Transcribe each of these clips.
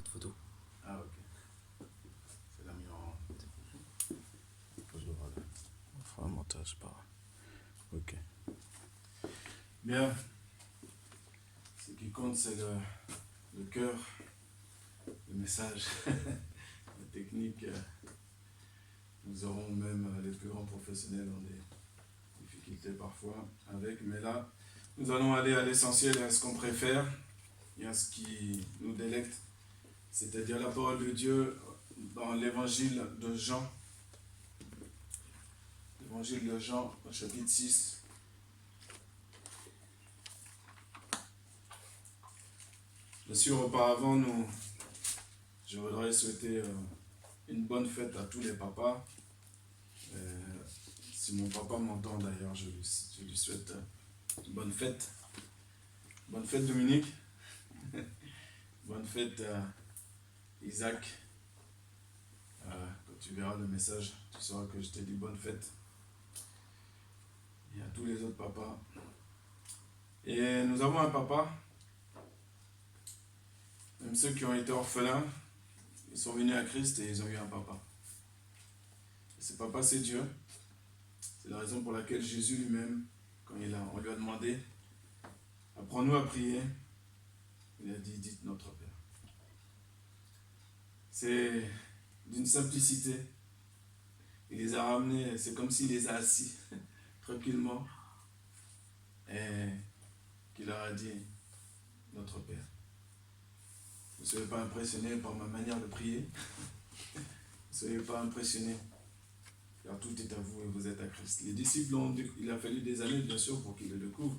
photo. Ah, ok. C'est la mienne. On fera un montage par. Ok. Bien. Ce qui compte, c'est le cœur, le message, la technique. Nous aurons même les plus grands professionnels ont des difficultés parfois avec. Mais là, nous allons aller à l'essentiel et à ce qu'on préfère et à ce qui nous délecte. C'est-à-dire la parole de Dieu dans l'évangile de Jean. L'évangile de Jean, au chapitre 6. Bien sûr, auparavant, je voudrais souhaiter une bonne fête à tous les papas. Si mon papa m'entend d'ailleurs, je lui souhaite une bonne fête. Bonne fête Dominique. Bonne fête Isaac. Quand tu verras le message, tu sauras que je t'ai dit bonne fête. Et à tous les autres papas. Et nous avons un papa. Même ceux qui ont été orphelins, ils sont venus à Christ et ils ont eu un papa. Et ce papa, c'est Dieu. C'est la raison pour laquelle Jésus lui-même, quand on lui a demandé, apprends-nous à prier, il a dit, dites notre Père. C'est d'une simplicité. Il les a ramenés, c'est comme s'il les a assis tranquillement et qu'il leur a dit, notre Père. Ne soyez pas impressionnés par ma manière de prier. Ne soyez pas impressionnés. Car tout est à vous et vous êtes à Christ. Les disciples, il a fallu des années, bien sûr, pour qu'ils le découvrent.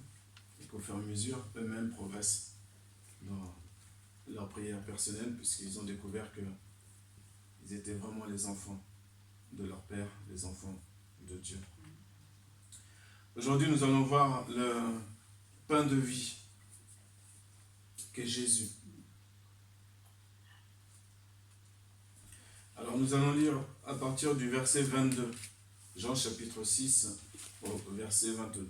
Et qu'au fur et à mesure, eux-mêmes progressent dans leur prière personnelle, puisqu'ils ont découvert qu'ils étaient vraiment les enfants de leur Père, les enfants de Dieu. Aujourd'hui, nous allons voir le pain de vie qu'est Jésus. Alors nous allons lire à partir du verset 22, Jean chapitre 6, au verset 22.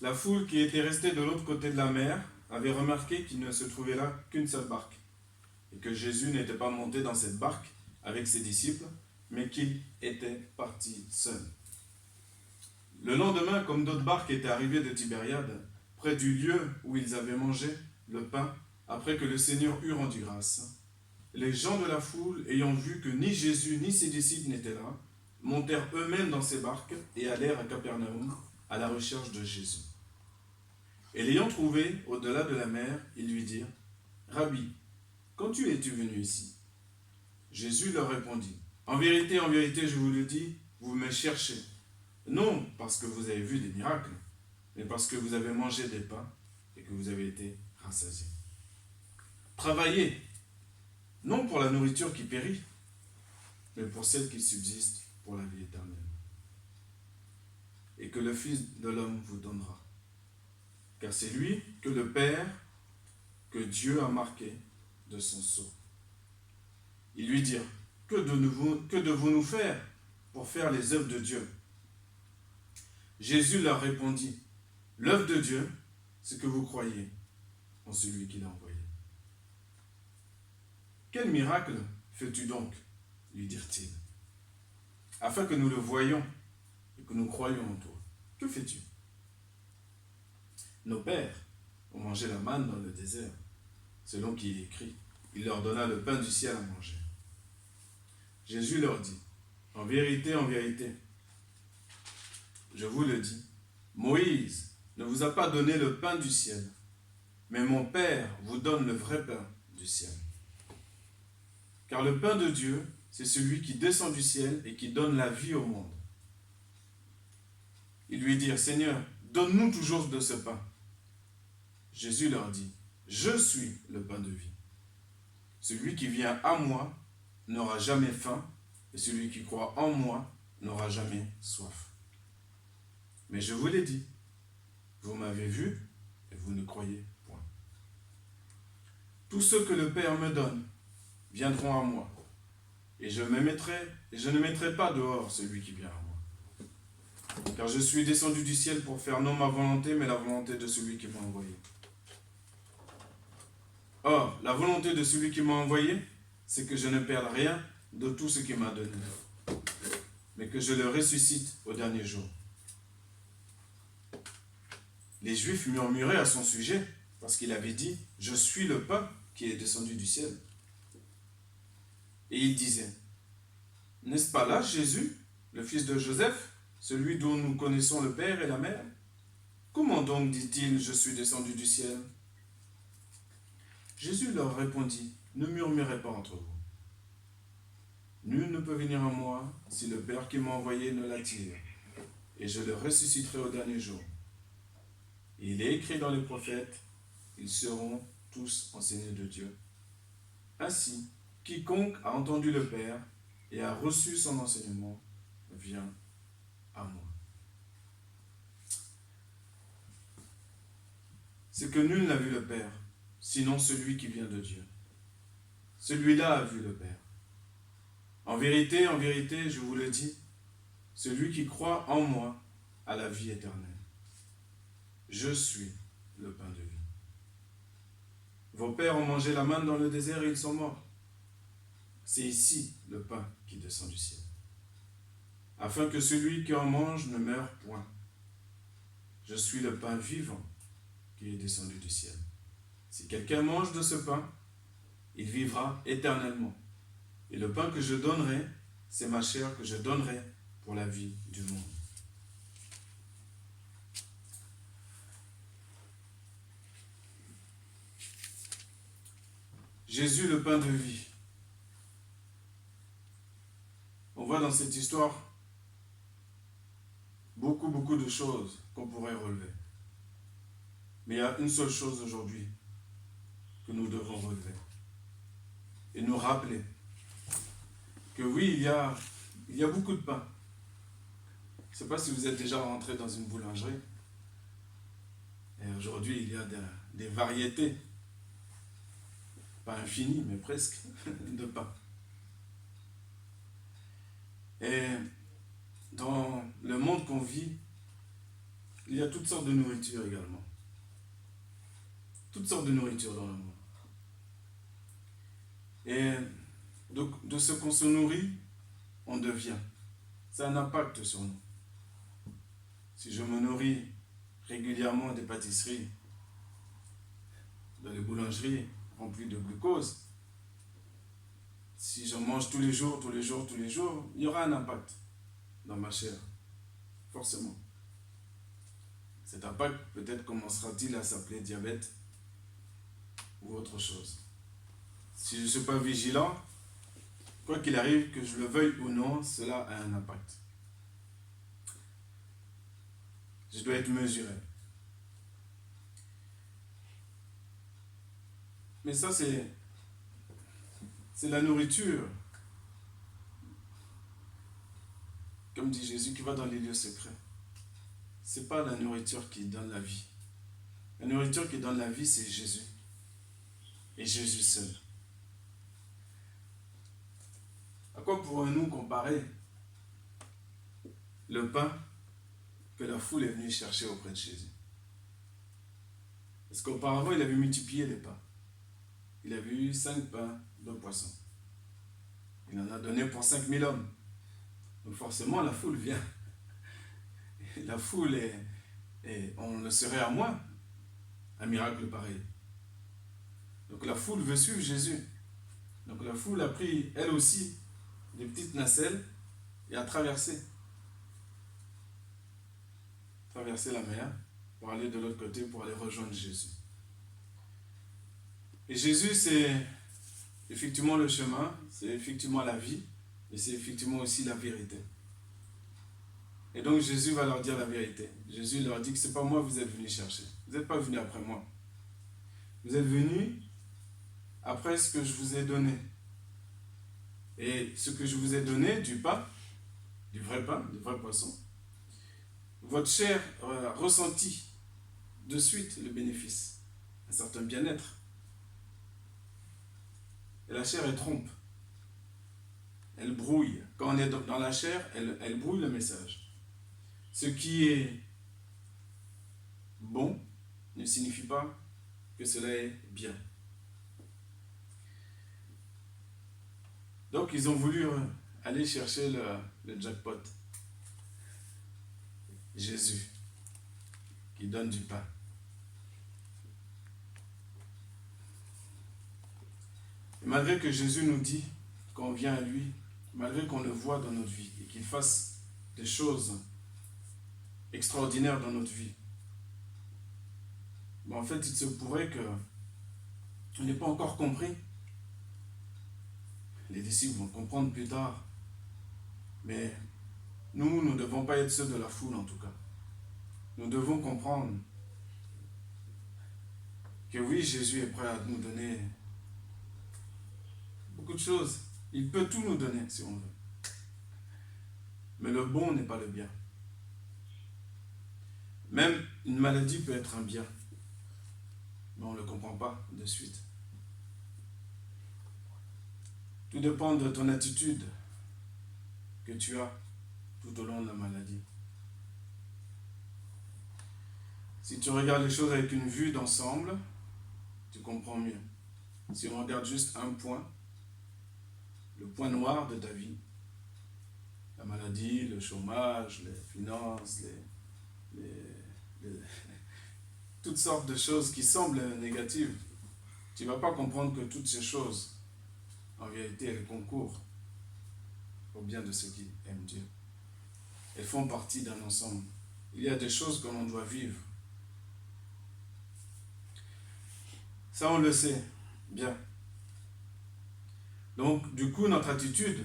La foule qui était restée de l'autre côté de la mer avait remarqué qu'il ne se trouvait là qu'une seule barque, et que Jésus n'était pas monté dans cette barque avec ses disciples, mais qu'il était parti seul. Le lendemain, comme d'autres barques étaient arrivées de Tibériade, près du lieu où ils avaient mangé le pain, après que le Seigneur eut rendu grâce, les gens de la foule, ayant vu que ni Jésus ni ses disciples n'étaient là, montèrent eux-mêmes dans ces barques et allèrent à Capernaum à la recherche de Jésus. Et l'ayant trouvé au-delà de la mer, ils lui dirent, « Rabbi, quand es-tu venu ici ?» Jésus leur répondit, « en vérité, je vous le dis, vous me cherchez, non parce que vous avez vu des miracles, mais parce que vous avez mangé des pains et que vous avez été rassasiés. Travaillez, non pour la nourriture qui périt, mais pour celle qui subsiste pour la vie éternelle. Et que le Fils de l'homme vous donnera. Car c'est lui que le Père, que Dieu a marqué de son sceau. » Ils lui dirent, « Que devons-nous faire pour faire les œuvres de Dieu ?» Jésus leur répondit, « L'œuvre de Dieu, c'est que vous croyez en celui qui l'a envoyé. » « Quel miracle fais-tu donc ?» lui dirent-ils. « Afin que nous le voyions et que nous croyions en toi. Que fais-tu » ? « Nos pères ont mangé la manne dans le désert, selon qu'il est écrit, il leur donna le pain du ciel à manger. » Jésus leur dit, « En vérité, je vous le dis, Moïse ne vous a pas donné le pain du ciel, mais mon Père vous donne le vrai pain du ciel. Car le pain de Dieu, c'est celui qui descend du ciel et qui donne la vie au monde. » Ils lui dirent, « Seigneur, donne-nous toujours de ce pain. » Jésus leur dit, « Je suis le pain de vie. Celui qui vient à moi n'aura jamais faim, et celui qui croit en moi n'aura jamais soif. Mais je vous l'ai dit, vous m'avez vu et vous ne croyez point. Tous ceux que le Père me donne viendront à moi, et je ne mettrai pas dehors celui qui vient à moi. car je suis descendu du ciel pour faire non ma volonté, mais la volonté de celui qui m'a envoyé. Or, la volonté de celui qui m'a envoyé, c'est que je ne perde rien de tout ce qu'il m'a donné, mais que je le ressuscite au dernier jour. Les Juifs murmuraient à son sujet, parce qu'il avait dit, « Je suis le pain qui est descendu du ciel. » Et il disait, « N'est-ce pas là Jésus, le fils de Joseph, celui dont nous connaissons le père et la mère? Comment donc dit-il, je suis descendu du ciel? » Jésus leur répondit, « Ne murmurez pas entre vous. Nul ne peut venir à moi si le Père qui m'a envoyé ne l'attire, et je le ressusciterai au dernier jour. Et il est écrit dans les prophètes, ils seront tous enseignés de Dieu. Ainsi, quiconque a entendu le Père et a reçu son enseignement vient à moi. » C'est que nul n'a vu le Père, sinon celui qui vient de Dieu. Celui-là a vu le Père. En vérité, je vous le dis, celui qui croit en moi a la vie éternelle. Je suis le pain de vie. Vos pères ont mangé la manne dans le désert et ils sont morts. C'est ici le pain qui descend du ciel, afin que celui qui en mange ne meure point. Je suis le pain vivant qui est descendu du ciel. Si quelqu'un mange de ce pain, il vivra éternellement. Et le pain que je donnerai, c'est ma chair que je donnerai pour la vie du monde. Jésus, le pain de vie. On voit dans cette histoire beaucoup de choses qu'on pourrait relever. Mais il y a une seule chose aujourd'hui que nous devons relever et nous rappeler que oui, il y a beaucoup de pain. Je ne sais pas si vous êtes déjà rentré dans une boulangerie. Et aujourd'hui, il y a des variétés, pas infinies, mais presque, de pain. Et dans le monde qu'on vit, il y a toutes sortes de nourriture également. Toutes sortes de nourriture dans le monde. Et de ce qu'on se nourrit, on devient. Ça a un impact sur nous. Si je me nourris régulièrement des pâtisseries, dans les boulangeries remplies de glucose, si j'en mange tous les jours, il y aura un impact dans ma chair, forcément. Cet impact peut-être commencera-t-il à s'appeler diabète ou autre chose. Si je ne suis pas vigilant, quoi qu'il arrive, que je le veuille ou non, cela a un impact. Je dois être mesuré. Mais ça, c'est la nourriture. Comme dit Jésus, qui va dans les lieux secrets. Ce n'est pas la nourriture qui donne la vie. La nourriture qui donne la vie, c'est Jésus. Et Jésus seul. À quoi pourrons-nous comparer le pain que la foule est venue chercher auprès de Jésus? Parce qu'auparavant, il avait multiplié les pains. Il avait eu 5 pains, 2 poissons. Il en a donné pour 5000 hommes. Donc forcément, la foule vient. La foule on le serait à moins, un miracle pareil. Donc la foule veut suivre Jésus. Donc la foule a pris, elle aussi, des petites nacelles et a traversé la mer pour aller de l'autre côté, pour aller rejoindre Jésus. Et Jésus, c'est effectivement le chemin, c'est effectivement la vie, et c'est effectivement aussi la vérité. Et donc Jésus va leur dire la vérité. Jésus leur dit que ce n'est pas moi que vous êtes venus chercher. Vous n'êtes pas venus après moi. Vous êtes venus après ce que je vous ai donné. Et ce que je vous ai donné, du pain, du vrai poisson, votre chair ressentit de suite le bénéfice, un certain bien-être. Et la chair, elle trompe. Elle brouille. Quand on est dans la chair, elle brouille le message. ce qui est bon ne signifie pas que cela est bien. Donc ils ont voulu aller chercher le jackpot. Jésus, qui donne du pain. Et malgré que Jésus nous dit qu'on vient à lui, malgré qu'on le voit dans notre vie et qu'il fasse des choses extraordinaires dans notre vie, en fait, il se pourrait qu'on n'ait pas encore compris. Les disciples vont comprendre plus tard. Mais nous ne devons pas être ceux de la foule en tout cas. Nous devons comprendre que oui, Jésus est prêt à nous donner beaucoup de choses. Il peut tout nous donner si on veut. Mais le bon n'est pas le bien. Même une maladie peut être un bien. Mais on ne le comprend pas de suite. Tout dépend de ton attitude que tu as tout au long de la maladie. Si tu regardes les choses avec une vue d'ensemble, tu comprends mieux. Si on regarde juste un point, le point noir de ta vie, la maladie, le chômage, les finances, toutes sortes de choses qui semblent négatives, tu ne vas pas comprendre que toutes ces choses, en réalité, elles concourent au bien de ceux qui aiment Dieu. Elles font partie d'un ensemble. Il y a des choses que l'on doit vivre. Ça, on le sait bien. Donc, du coup, notre attitude,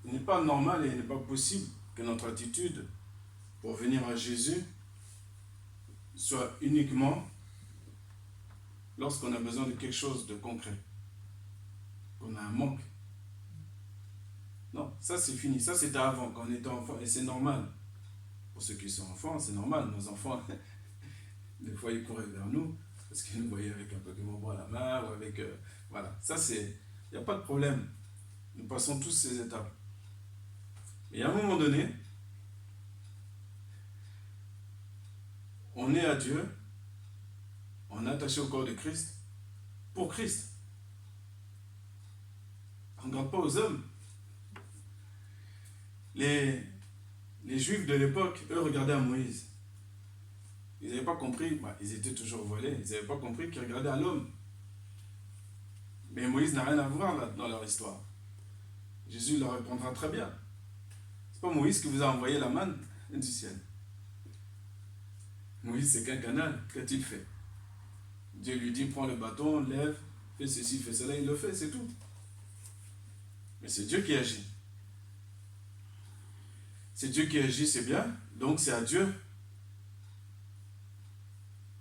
il n'est pas normal et il n'est pas possible que notre attitude pour venir à Jésus soit uniquement lorsqu'on a besoin de quelque chose de concret, qu'on a un manque. Non, ça c'est fini. Ça c'était avant, quand on était enfant, et c'est normal. Pour ceux qui sont enfants, c'est normal. Nos enfants, des fois, ils couraient vers nous parce qu'ils nous voyaient avec un Pokémon Go à la main ou avec... voilà, ça c'est... Il n'y a pas de problème. Nous passons tous ces étapes. Et à un moment donné, on est à Dieu, on est attaché au corps de Christ, pour Christ. On ne regarde pas aux hommes. Les Juifs de l'époque, eux, regardaient à Moïse. Ils n'avaient pas compris, ils étaient toujours voilés, ils n'avaient pas compris qu'ils regardaient à l'homme. Mais Moïse n'a rien à voir là, dans leur histoire. Jésus leur répondra très bien. C'est pas Moïse qui vous a envoyé la manne du ciel. Moïse, c'est qu'un canal. Qu'a-t-il fait? Dieu lui dit, prends le bâton, lève, fais ceci, fais cela, il le fait, c'est tout. Mais c'est Dieu qui agit. C'est Dieu qui agit, c'est bien. Donc c'est à Dieu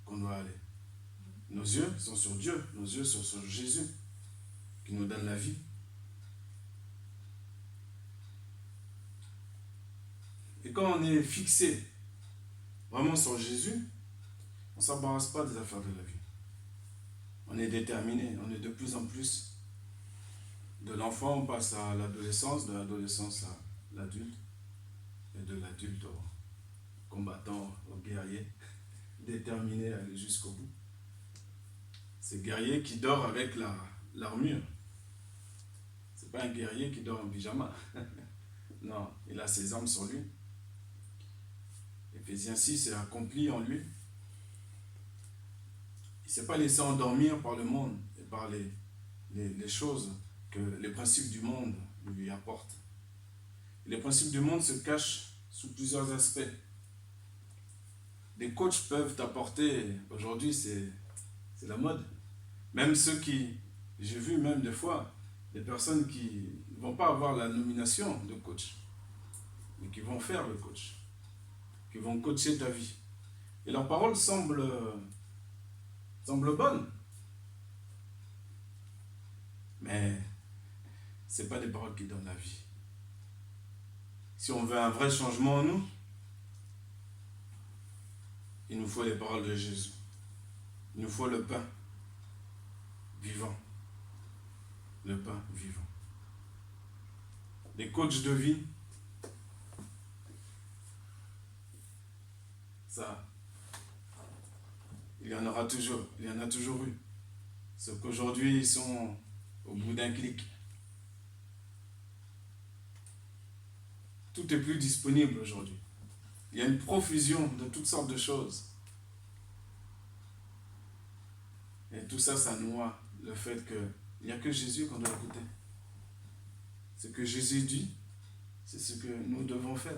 qu'on doit aller. Nos yeux sont sur Dieu, nos yeux sont sur Jésus, qui nous donne la vie. Et quand on est fixé vraiment sur Jésus, on ne s'embarrasse pas des affaires de la vie. On est déterminé, on est de plus en plus. De l'enfant, on passe à l'adolescence, de l'adolescence à l'adulte, et de l'adulte au combattant, au guerrier, déterminé à aller jusqu'au bout. C'est guerrier qui dort avec l'armure. C'est pas un guerrier qui dort en pyjama. Non, il a ses armes sur lui. Éphésiens 6 est accompli en lui. Il ne s'est pas laissé endormir par le monde et par les choses que les principes du monde lui apportent. Et les principes du monde se cachent sous plusieurs aspects. Des coachs peuvent t'apporter, aujourd'hui c'est la mode, même ceux qui, j'ai vu même des fois, des personnes qui ne vont pas avoir la nomination de coach, mais qui vont faire le coach, qui vont coacher ta vie. Et leurs paroles semblent bonnes, mais ce n'est pas des paroles qui donnent la vie. Si on veut un vrai changement en nous, il nous faut les paroles de Jésus. Il nous faut le pain vivant. Le pain vivant. Les coachs de vie Ça, il y en aura toujours, il y en a toujours eu. Sauf qu'aujourd'hui, ils sont au bout d'un clic. Tout est plus disponible aujourd'hui. Il y a une profusion de toutes sortes de choses. Et tout ça, ça noie le fait qu'il n'y a que Jésus qu'on doit écouter. Ce que Jésus dit, c'est ce que nous devons faire.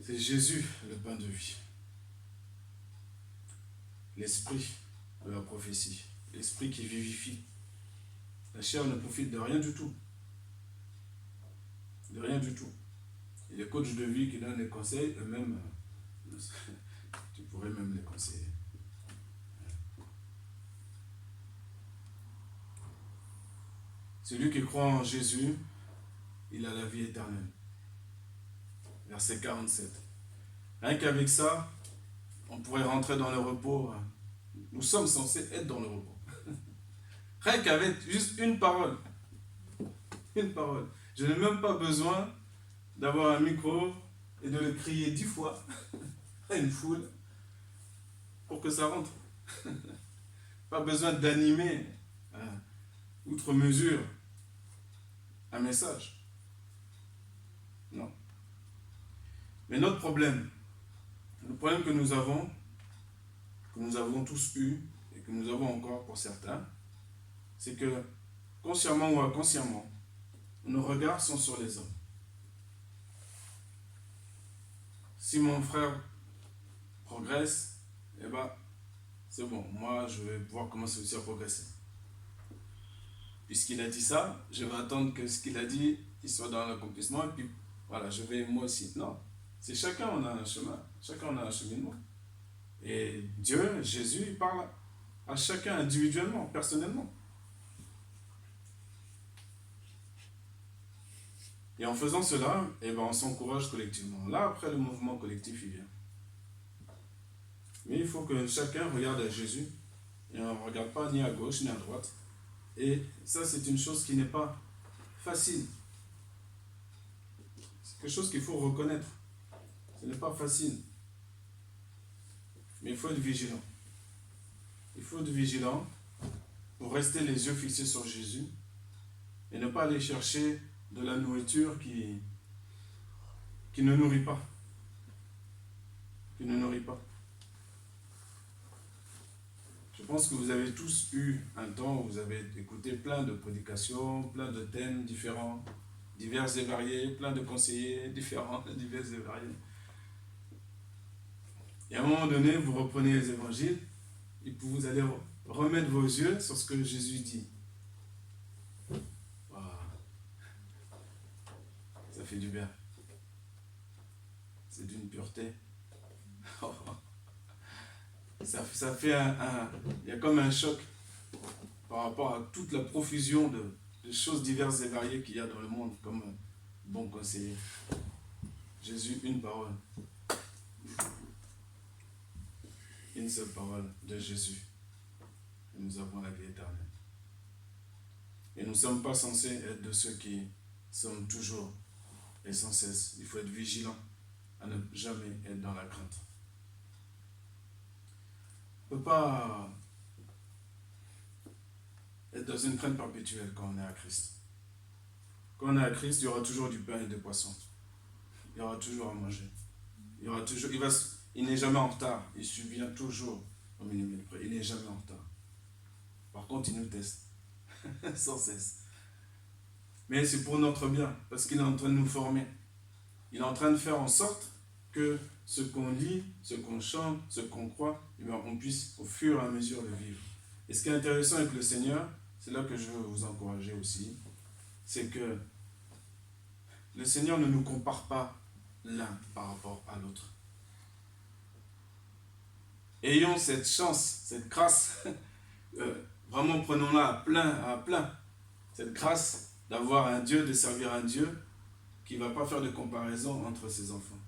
C'est Jésus, le pain de vie. L'esprit de la prophétie. L'esprit qui vivifie. La chair ne profite de rien du tout. De rien du tout. Et les coachs de vie qui donnent les conseils, eux-mêmes, tu pourrais même les conseiller. Celui qui croit en Jésus, il a la vie éternelle. Verset 47. Rien qu'avec ça, on pourrait rentrer dans le repos. Nous sommes censés être dans le repos. Rien qu'avec juste une parole. Une parole. Je n'ai même pas besoin d'avoir un micro et de le crier 10 fois à une foule pour que ça rentre. Pas besoin d'animer outre mesure un message. Non. Mais notre problème, le problème que nous avons tous eu et que nous avons encore pour certains, c'est que consciemment ou inconsciemment, nos regards sont sur les hommes. Si mon frère progresse, eh ben, c'est bon, moi je vais voir comment c'est aussi à progresser. Puisqu'il a dit ça, je vais attendre que ce qu'il a dit, il soit dans l'accomplissement, et puis voilà, je vais moi aussi. Non, c'est chacun, on a un chemin, chacun on a un cheminement. Et Dieu, Jésus, il parle à chacun individuellement, personnellement. Et en faisant cela, eh ben, on s'encourage collectivement. Là, après, le mouvement collectif, il vient. Mais il faut que chacun regarde à Jésus, et on ne regarde pas ni à gauche ni à droite. Et ça, c'est une chose qui n'est pas facile. C'est quelque chose qu'il faut reconnaître. Ce n'est pas facile. Mais il faut être vigilant. Il faut être vigilant pour rester les yeux fixés sur Jésus et ne pas aller chercher de la nourriture qui ne nourrit pas. Qui ne nourrit pas. Je pense que vous avez tous eu un temps où vous avez écouté plein de prédications, plein de thèmes différents, divers et variés, plein de conseillers différents, divers et variés. Et à un moment donné, vous reprenez les évangiles et puis vous allez remettre vos yeux sur ce que Jésus dit. Wow. Ça fait du bien. C'est d'une pureté. Ça fait il y a comme un choc par rapport à toute la profusion de choses diverses et variées qu'il y a dans le monde comme bon conseiller. Jésus, une parole. Une seule parole de Jésus. Et nous avons la vie éternelle. Et nous ne sommes pas censés être de ceux qui sommes toujours et sans cesse. Il faut être vigilant à ne jamais être dans la crainte. On ne peut pas être dans une crainte perpétuelle quand on est à Christ. Quand on est à Christ, il y aura toujours du pain et des poissons. Il y aura toujours à manger. Il y aura toujours, il n'est jamais en retard. Il subvient toujours au millimètre près. Il n'est jamais en retard. Par contre, il nous teste sans cesse. Mais c'est pour notre bien, parce qu'il est en train de nous former. Il est en train de faire en sorte que ce qu'on lit, ce qu'on chante, ce qu'on croit, eh bien, on puisse au fur et à mesure le vivre. Et ce qui est intéressant avec le Seigneur, c'est là que je veux vous encourager aussi, c'est que le Seigneur ne nous compare pas l'un par rapport à l'autre. Ayons cette chance, cette grâce, vraiment prenons-la à plein, cette grâce d'avoir un Dieu, de servir un Dieu qui ne va pas faire de comparaison entre ses enfants.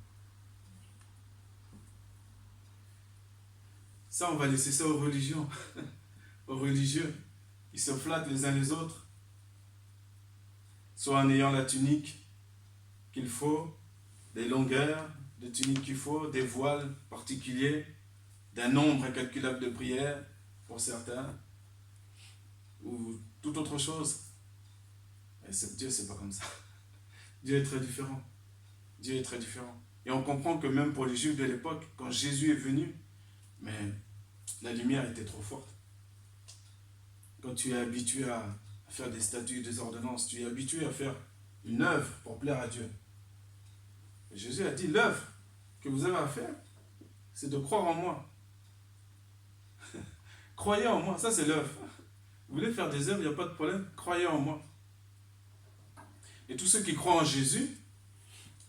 Ça, on va laisser ça aux religions, aux religieux. Ils se flattent les uns les autres, soit en ayant la tunique, qu'il faut, des longueurs de tunique qu'il faut, des voiles particuliers, d'un nombre incalculable de prières pour certains, ou toute autre chose. Et Dieu, c'est pas comme ça. Dieu est très différent. Dieu est très différent. Et on comprend que même pour les Juifs de l'époque, quand Jésus est venu, mais la lumière était trop forte. Quand tu es habitué à faire des statuts, des ordonnances, tu es habitué à faire une œuvre pour plaire à Dieu. Et Jésus a dit, l'œuvre que vous avez à faire, c'est de croire en moi. Croyez en moi, ça c'est l'œuvre. Vous voulez faire des œuvres, il n'y a pas de problème, croyez en moi. Et tous ceux qui croient en Jésus,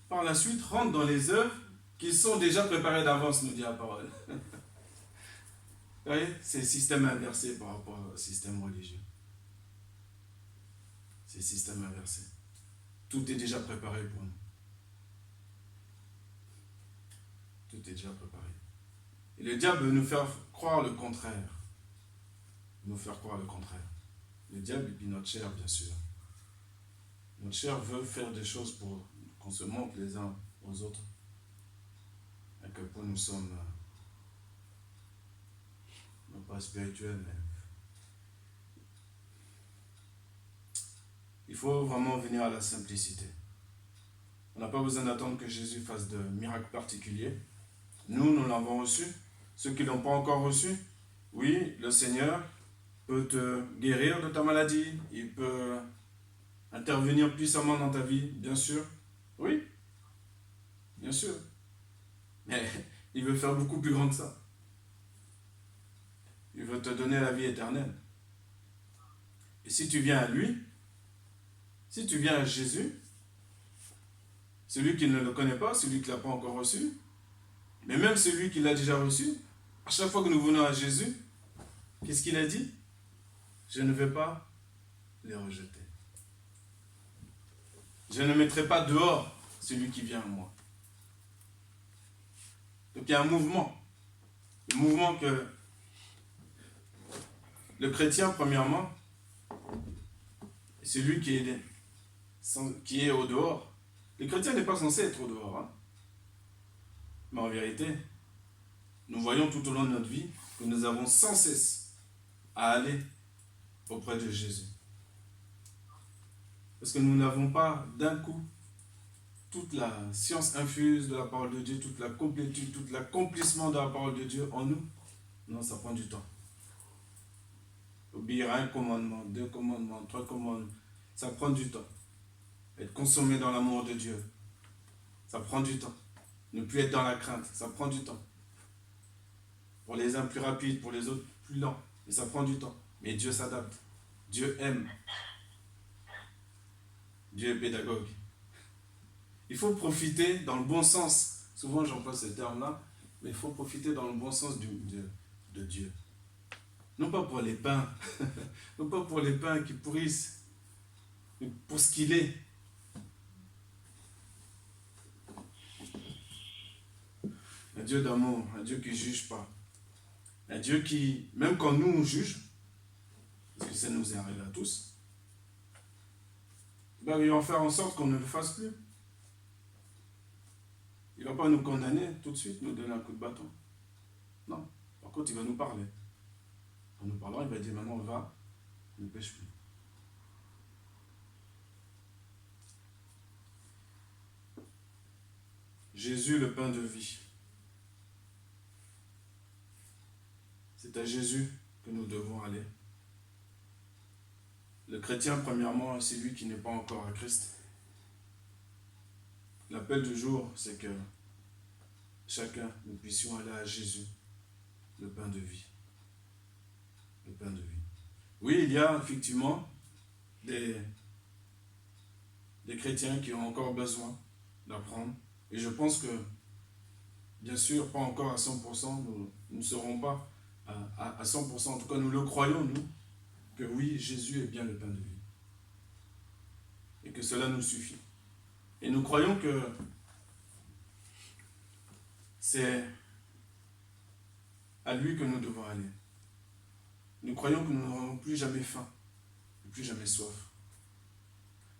par la suite, rentrent dans les œuvres qui sont déjà préparées d'avance, nous dit la parole. Vous voyez, c'est le système inversé par rapport au système religieux. C'est le système inversé. Tout est déjà préparé pour nous. Tout est déjà préparé. Et le diable veut nous faire croire le contraire. Nous faire croire le contraire. Le diable et puis notre chair, bien sûr. Notre chair veut faire des choses pour qu'on se montre les uns aux autres. À quel point nous sommes, non pas spirituels, mais il faut vraiment venir à la simplicité. On n'a pas besoin d'attendre que Jésus fasse de miracles particuliers. Nous l'avons reçu. Ceux qui ne l'ont pas encore reçu, oui, le Seigneur peut te guérir de ta maladie. Il peut intervenir puissamment dans ta vie, bien sûr. Oui, bien sûr. Mais il veut faire beaucoup plus grand que ça. Il veut te donner la vie éternelle. Et si tu viens à lui, si tu viens à Jésus, celui qui ne le connaît pas, celui qui ne l'a pas encore reçu, mais même celui qui l'a déjà reçu, à chaque fois que nous venons à Jésus, qu'est-ce qu'il a dit? Je ne vais pas les rejeter. Je ne mettrai pas dehors celui qui vient à moi. Donc il y a un mouvement. Le mouvement que le chrétien, premièrement, c'est celui qui est au dehors. Le chrétien n'est pas censé être au dehors. Hein? Mais en vérité, nous voyons tout au long de notre vie que nous avons sans cesse à aller auprès de Jésus. Parce que nous n'avons pas d'un coup toute la science infuse de la parole de Dieu, toute la complétude, tout l'accomplissement de la parole de Dieu en nous. Non, ça prend du temps. Obéir à un commandement, 2 commandements, 3 commandements, ça prend du temps. Être consommé dans l'amour de Dieu, ça prend du temps. Ne plus être dans la crainte, ça prend du temps. Pour les uns plus rapides, pour les autres plus lents, mais ça prend du temps. Mais Dieu s'adapte. Dieu aime. Dieu est pédagogue. Il faut profiter dans le bon sens. Souvent j'emploie ce terme-là, mais il faut profiter dans le bon sens de Dieu. Non pas pour les pains, non pas pour les pains qui pourrissent, mais pour ce qu'il est. Un Dieu d'amour, un Dieu qui ne juge pas. Un Dieu qui, même quand nous on juge, parce que ça nous est arrivé à tous, ben, il va faire en sorte qu'on ne le fasse plus. Il ne va pas nous condamner tout de suite, nous donner un coup de bâton. Non. Par contre, il va nous parler. En nous parlant, il va dire maintenant, va, ne pêche plus. Jésus, le pain de vie. C'est à Jésus que nous devons aller. Le chrétien, premièrement, c'est lui qui n'est pas encore à Christ. L'appel du jour, c'est que chacun, nous puissions aller à Jésus, le pain de vie. Le pain de vie. Oui, il y a effectivement des chrétiens qui ont encore besoin d'apprendre. Et je pense que, bien sûr, pas encore à 100%, nous ne serons pas à 100%, en tout cas nous le croyons, nous, que oui, Jésus est bien le pain de vie. Et que cela nous suffit. Et nous croyons que c'est à lui que nous devons aller. Nous croyons que nous n'aurons plus jamais faim, plus jamais soif.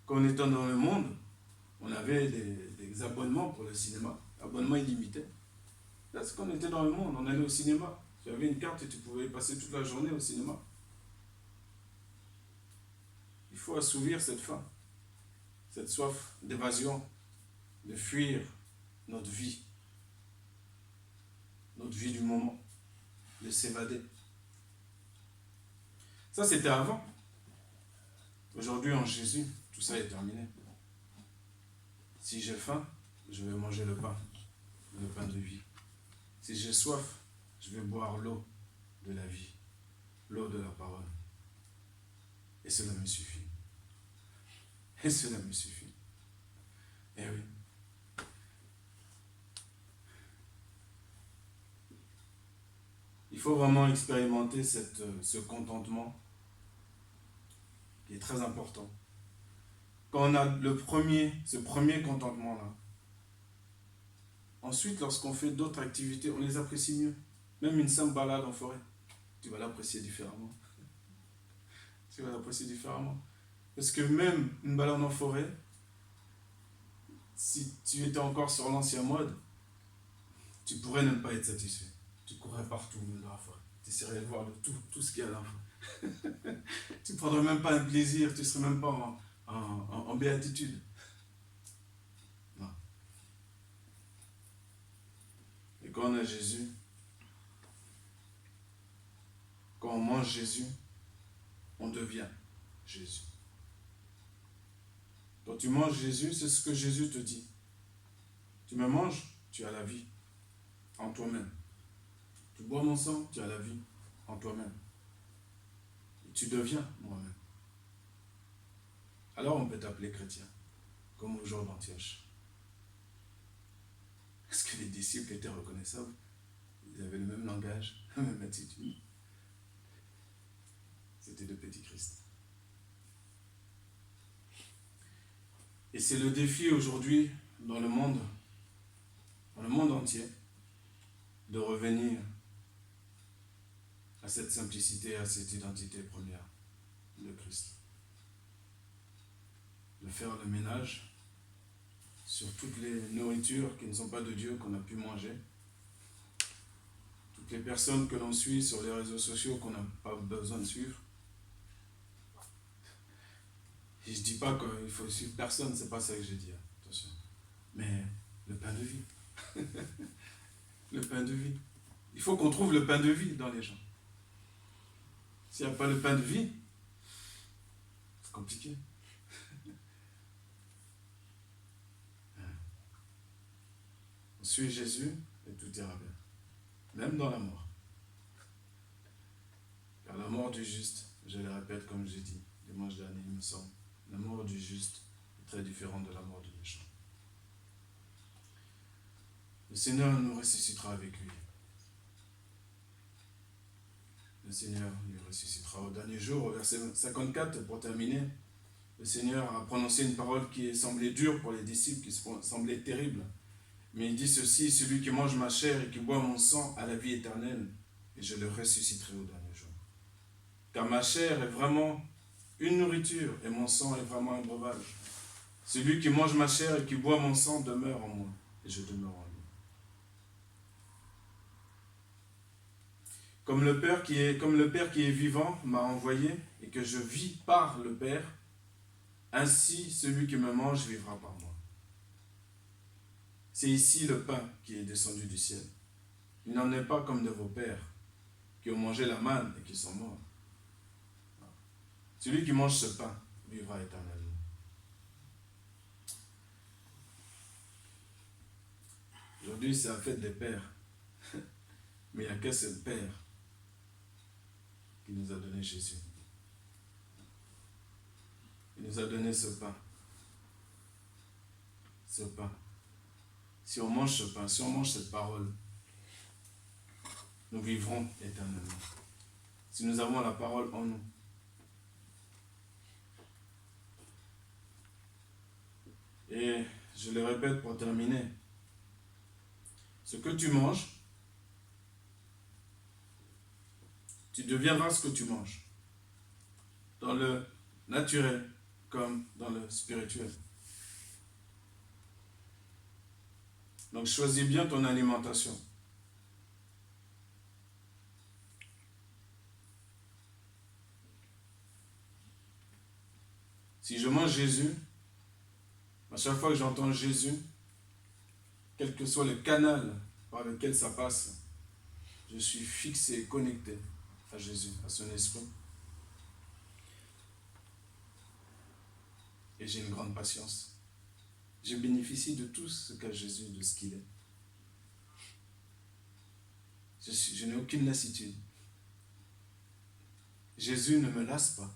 Qu'en étant dans le monde, on avait des abonnements pour le cinéma, abonnements illimités. Là, c'est qu'on était dans le monde, on allait au cinéma. Tu avais une carte et tu pouvais passer toute la journée au cinéma. Il faut assouvir cette faim, cette soif d'évasion, de fuir notre vie du moment, de s'évader. Ça, c'était avant. Aujourd'hui, en Jésus, tout ça est terminé. Si j'ai faim, je vais manger le pain de vie. Si j'ai soif, je vais boire l'eau de la vie, l'eau de la parole. Et cela me suffit. Et cela me suffit. Eh oui. Il faut vraiment expérimenter ce contentement qui est très important. Quand on a ce premier contentement-là, ensuite, lorsqu'on fait d'autres activités, on les apprécie mieux. Même une simple balade en forêt, tu vas l'apprécier différemment. Tu vas l'apprécier différemment. Parce que même une balade en forêt, si tu étais encore sur l'ancien mode, tu pourrais même pas être satisfait. Tu courrais partout dans la forêt. Tu essaierais de voir tout ce qu'il y a là. Tu ne prendrais même pas un plaisir, tu ne serais même pas en béatitude. Non. Et quand on a Jésus, quand on mange Jésus, on devient Jésus. Quand tu manges Jésus, c'est ce que Jésus te dit. Tu me manges, tu as la vie en toi-même. Tu bois mon sang, tu as la vie en toi-même. Et tu deviens moi-même. Alors on peut t'appeler chrétien, comme au jour d'Antioche. Est-ce que les disciples étaient reconnaissables? Ils avaient le même langage, la même attitude. C'était de petits Christ. Et c'est le défi aujourd'hui dans le monde entier, de revenir à cette simplicité, à cette identité première de Christ. De faire le ménage sur toutes les nourritures qui ne sont pas de Dieu qu'on a pu manger, toutes les personnes que l'on suit sur les réseaux sociaux qu'on n'a pas besoin de suivre. Et je ne dis pas qu'il faut suivre personne, c'est pas ça que j'ai dit, attention. Mais le pain de vie. Le pain de vie. Il faut qu'on trouve le pain de vie dans les gens. S'il n'y a pas le pain de vie, c'est compliqué. On suit Jésus et tout ira bien. Même dans la mort. Car la mort du juste, je le répète comme j'ai dit dimanche dernier, il me semble, la mort du juste est très différente de la mort du méchant. Le Seigneur nous ressuscitera avec lui. Le Seigneur nous ressuscitera au dernier jour. Au verset 54, pour terminer, le Seigneur a prononcé une parole qui semblait dure pour les disciples, qui semblait terrible. Mais il dit ceci: celui qui mange ma chair et qui boit mon sang a la vie éternelle, et je le ressusciterai au dernier jour. Car ma chair est vraiment une nourriture, et mon sang est vraiment un breuvage. Celui qui mange ma chair et qui boit mon sang demeure en moi, et je demeure en lui. Comme le Père qui est vivant m'a envoyé, et que je vis par le Père, ainsi celui qui me mange vivra par moi. C'est ici le pain qui est descendu du ciel. Il n'en est pas comme de vos pères, qui ont mangé la manne et qui sont morts. Celui qui mange ce pain vivra éternellement. Aujourd'hui, c'est la fête des pères. Mais il n'y a qu'un seul Père qui nous a donné Jésus. Il nous a donné ce pain. Ce pain. Si on mange ce pain, si on mange cette parole, nous vivrons éternellement. Si nous avons la parole en nous. Et je le répète pour terminer, ce que tu manges, tu deviendras ce que tu manges, dans le naturel comme dans le spirituel. Donc choisis bien ton alimentation. Si je mange Jésus, à chaque fois que j'entends Jésus, quel que soit le canal par lequel ça passe, je suis fixé et connecté à Jésus, à son esprit. Et j'ai une grande patience. Je bénéficie de tout ce qu'a Jésus, de ce qu'il est. Je n'ai aucune lassitude. Jésus ne me lasse pas.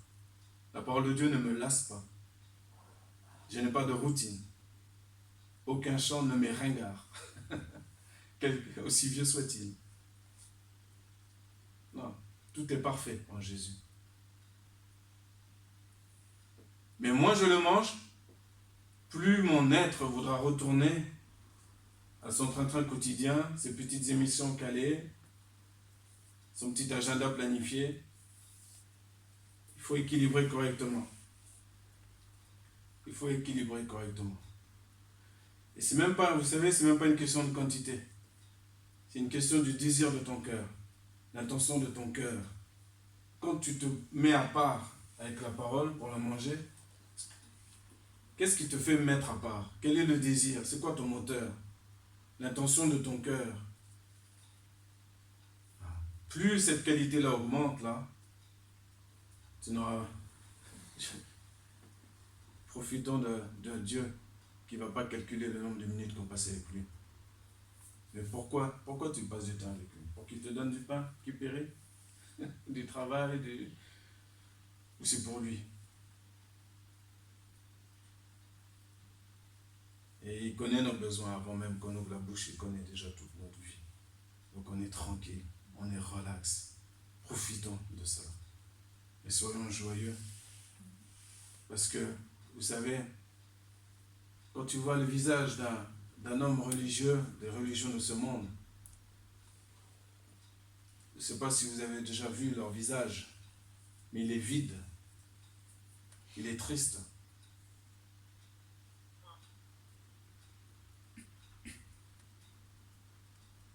La parole de Dieu ne me lasse pas. Je n'ai pas de routine. Aucun chant ne m'est ringard. Aussi vieux soit-il. Non, tout est parfait en Jésus. Mais moins je le mange, plus mon être voudra retourner à son train-train quotidien, ses petites émissions calées, son petit agenda planifié. Il faut équilibrer correctement. Il faut équilibrer correctement. Et c'est même pas, vous savez, c'est même pas une question de quantité. C'est une question du désir de ton cœur, l'intention de ton cœur. Quand tu te mets à part avec la parole pour la manger, qu'est-ce qui te fait mettre à part? Quel est le désir? C'est quoi ton moteur? L'intention de ton cœur. Plus cette qualité-là augmente, là, tu n'auras... Profitons de Dieu qui ne va pas calculer le nombre de minutes qu'on passe avec lui. Mais pourquoi tu passes du temps avec lui? Pour qu'il te donne du pain qui périt? Du travail? Ou c'est pour lui? Et il connaît nos besoins avant même qu'on ouvre la bouche, il connaît déjà toute notre vie. Donc on est tranquille, on est relax. Profitons de ça. Et soyons joyeux. Parce que, vous savez, quand tu vois le visage d'un homme religieux, des religions de ce monde, je ne sais pas si vous avez déjà vu leur visage, mais il est vide. Il est triste.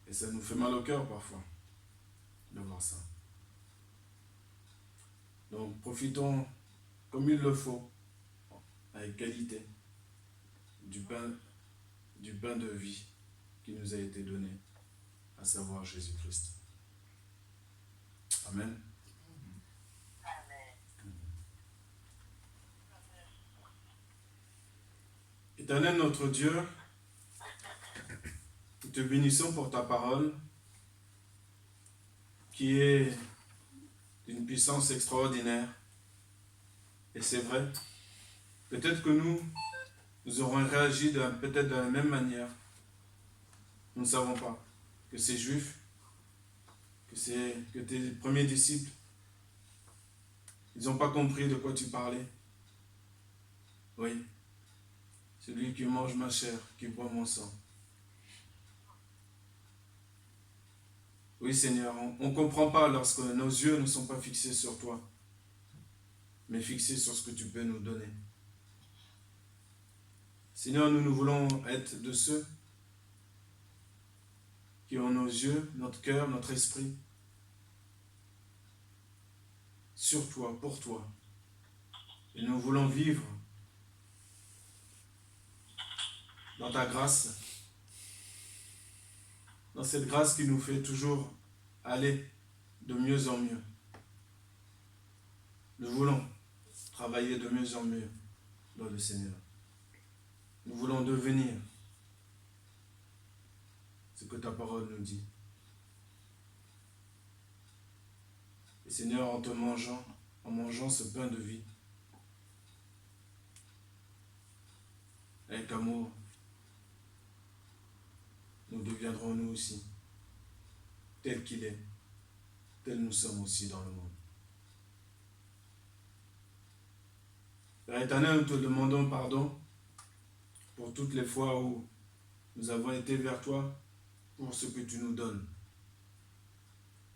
Et ça nous fait mal au cœur parfois de voir ça. Donc profitons comme il le faut, avec qualité, du pain de vie qui nous a été donné, à savoir Jésus-Christ. Amen. Éternel notre Dieu, nous te bénissons pour ta parole qui est d'une puissance extraordinaire. Et c'est vrai, peut-être que nous aurons réagi peut-être de la même manière. Nous ne savons pas que ces Juifs, que tes premiers disciples, ils n'ont pas compris de quoi tu parlais. Oui, celui qui mange ma chair, qui boit mon sang. Oui Seigneur, on ne comprend pas lorsque nos yeux ne sont pas fixés sur toi, mais fixés sur ce que tu peux nous donner. Seigneur, nous voulons être de ceux qui ont nos yeux, notre cœur, notre esprit sur toi, pour toi. Et nous voulons vivre dans ta grâce, dans cette grâce qui nous fait toujours aller de mieux en mieux. Nous voulons travailler de mieux en mieux dans le Seigneur. Nous voulons devenir ce que ta parole nous dit. Et Seigneur, en mangeant ce pain de vie, avec amour, nous deviendrons nous aussi, tel qu'il est, tel nous sommes aussi dans le monde. Père éternel, nous te demandons pardon pour toutes les fois où nous avons été vers toi pour ce que tu nous donnes,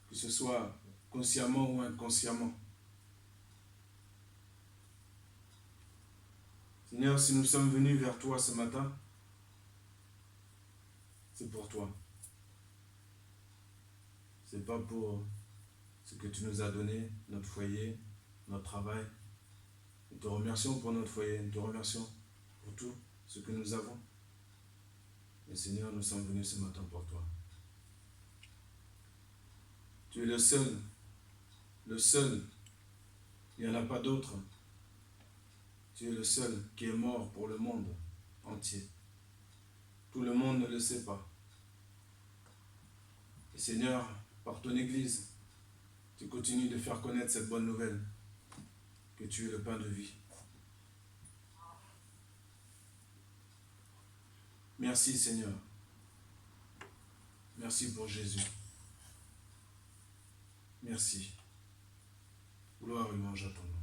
que ce soit consciemment ou inconsciemment. Seigneur, si nous sommes venus vers toi ce matin, c'est pour toi. C'est pas pour ce que tu nous as donné, notre foyer, notre travail. Nous te remercions pour notre foyer, nous te remercions pour tout ce que nous avons. Et Seigneur, nous sommes venus ce matin pour toi. Tu es le seul, il n'y en a pas d'autre. Tu es le seul qui est mort pour le monde entier. Tout le monde ne le sait pas. Et Seigneur, par ton Église, tu continues de faire connaître cette bonne nouvelle, que tu es le pain de vie. Merci Seigneur. Merci pour Jésus. Merci. Gloire et louange à ton nom.